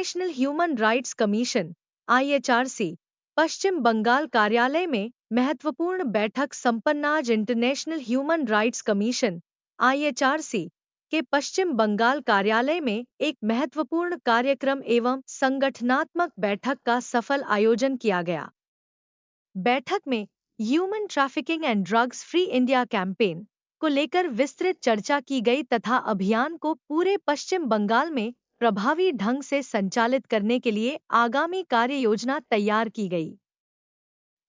International human rights commission (IHRC) पश्चिम बंगाल कार्यालय में महत्वपूर्ण बैठक संपन्न। आज international human rights commission (IHRC) के पश्चिम बंगाल कार्यालय में एक महत्वपूर्ण कार्यक्रम एवं संगठनात्मक बैठक का सफल आयोजन किया गया। बैठक में human trafficking and drugs free India campaign को लेकर विस्तृत चर्चा की गई तथा अभियान को पूरे पश्चिम बंगाल में प्रभावी ढंग से संचालित करने के लिए आगामी कार्य योजना तैयार की गई।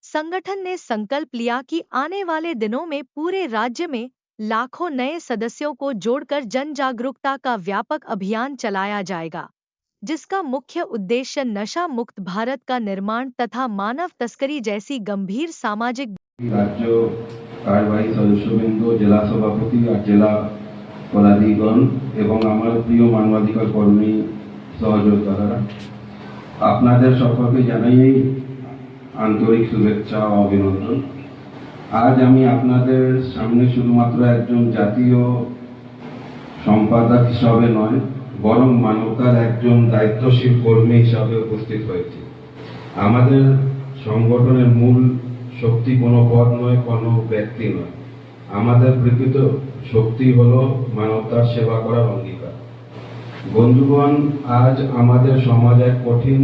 संगठन ने संकल्प लिया कि आने वाले दिनों में पूरे राज्य में लाखों नए सदस्यों को जोड़कर जन जागरूकता का व्यापक अभियान चलाया जाएगा, जिसका मुख्य उद्देश्य नशा मुक्त भारत का निर्माण तथा मानव तस्करी जैसी गंभीर सामाजिक राज्य कार्यवाही सदस्यबृंद, जिला सभापति और जिला पदाधिकारी এবং আমার প্রিয় মানবাধিকার কর্মী সহযোদ্ধারা, আপনাদের সকলকে জানাই আন্তরিক শুভেচ্ছা ও অভিনন্দন। আজ আমি আপনাদের সামনে শুধুমাত্র একজন জাতীয় সম্পাদক হিসাবে নয়, বরং মানবতার একজন দায়িত্বশীল কর্মী হিসাবে উপস্থিত হয়েছি। আমাদের সংগঠনের মূল শক্তি কোনো পদ নয়, কোনো ব্যক্তি নয়। আমাদের প্রকৃত শক্তি হলো মানবতার সেবা করার অঙ্গীকার। বন্ধুগণ, আজ আমাদের সমাজ এক কঠিন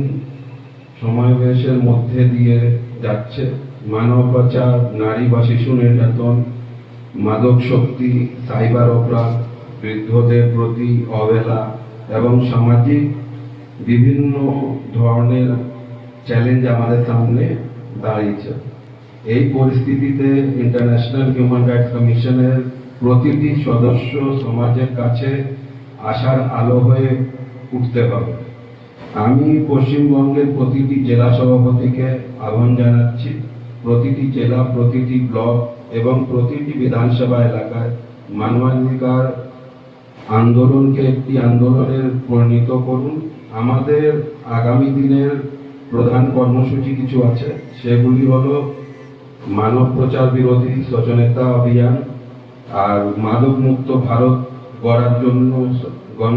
সমাবেশের মধ্যে দিয়ে যাচ্ছে। মানব পাচার, নারী বা শিশু নির্যাতন, মাদক শক্তি, সাইবার অপরাধ, বৃদ্ধদের প্রতি অবহেলা এবং সামাজিক বিভিন্ন ধরনের চ্যালেঞ্জ আমাদের সামনে দাঁড়িয়েছে। এই পরিস্থিতিতে ইন্টারন্যাশনাল হিউম্যান রাইটস কমিশনের প্রতিটি সদস্য সমাজের কাছে আশার আলো হয়ে উঠতে হবে। আমি পশ্চিমবঙ্গের প্রতিটি জেলা সভাপতিকে আহ্বান জানাচ্ছি, প্রতিটি জেলা, প্রতিটি ব্লক এবং প্রতিটি বিধানসভা এলাকায় মানবাধিকার আন্দোলনকে একটি আন্দোলনে পরিণত করুন। আমাদের আগামী দিনের প্রধান কর্মসূচি কিছু আছে, সেগুলি হলো মানব প্রচার বিরোধী সচেতনতা অভিযান, আর মাদক মুক্ত ভারত গড়ার জন্য গণ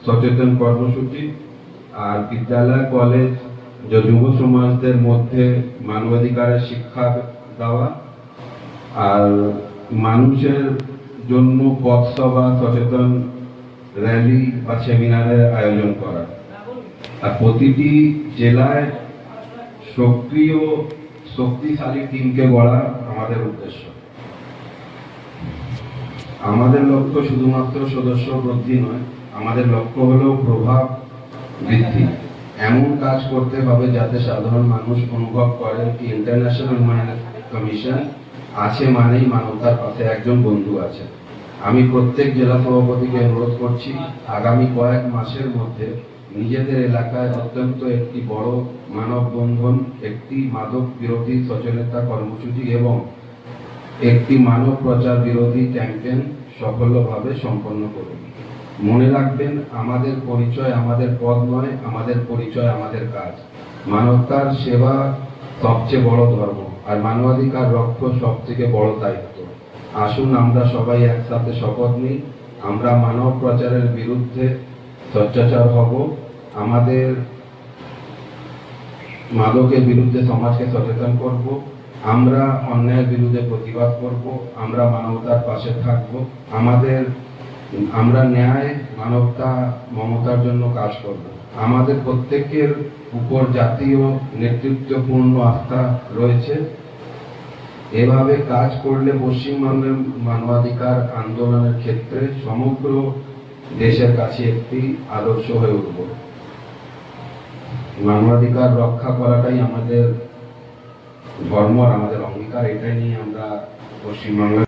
সচেতন কর্মসূচি, আর বিদ্যালয়, কলেজ, যুব সমাজদের মধ্যে মানবাধিকারের শিক্ষা দেওয়া, আর মানুষের জন্য পথসভা, সচেতন র্যালি বা সেমিনারের আয়োজন করা, আর প্রতিটি জেলায় সক্রিয় শক্তিশালী টিমকে গড়া আমাদের উদ্দেশ্য। আমাদের লক্ষ্য শুধুমাত্র সদস্য বৃদ্ধি নয়, আমাদের লক্ষ্য হলো প্রভাব বৃদ্ধি। এমন কাজ করতে হবে যাতে সাধারণ মানুষ অনুভব করে কি ইন্টারন্যাশনাল হিউম্যান রাইটস কমিশন আছে মানেই মানবতার পাশে একজন বন্ধু আছে। আমি প্রত্যেক জেলা সভাপতিকে অনুরোধ করছি, আগামী কয়েক মাসের মধ্যে নিজেদের এলাকায় অত্যন্ত একটি বড় মানববন্ধন, একটি মাদক বিরোধী সচেতনতা কর্মসূচি এবং একটি মানব প্রচার বিরোধী ক্যাম্পেইন সফলভাবে সম্পন্ন করুন। মনে রাখবেন, আমাদের পরিচয় আমাদের পদ নয়, আমাদের পরিচয় আমাদের কাজ। মানবতার সেবা সবচেয়ে বড় ধর্ম, আর মানবাধিকার রক্ষা সবথেকে বড় দায়িত্ব। আসুন আমরা সবাই একসাথে শপথ নিই, আমরা মানব প্রচারের বিরুদ্ধে সোচ্চার হব, আমাদের মাদকের বিরুদ্ধে সমাজকে সচেতন করব, আমরা অন্যায়ের বিরুদ্ধে প্রতিবাদ করব, আমরা মানবতার পাশে থাকব, আমরা ন্যায়, মানবতা, মমতার জন্য কাজ করব। আমাদের প্রত্যেকের উপর জাতীয় নেতৃত্বপূর্ণ আস্থা রয়েছে। এভাবে কাজ করলে পশ্চিমবঙ্গের মানবাধিকার আন্দোলনের ক্ষেত্রে সমগ্র দেশের কাছে একটি আদর্শ হয়ে উঠব। মানবাধিকার রক্ষা করাটাই আমাদের ধর্ম আর আমাদের অঙ্গীকার। এটাই নিয়ে আমরা পশ্চিমবঙ্গের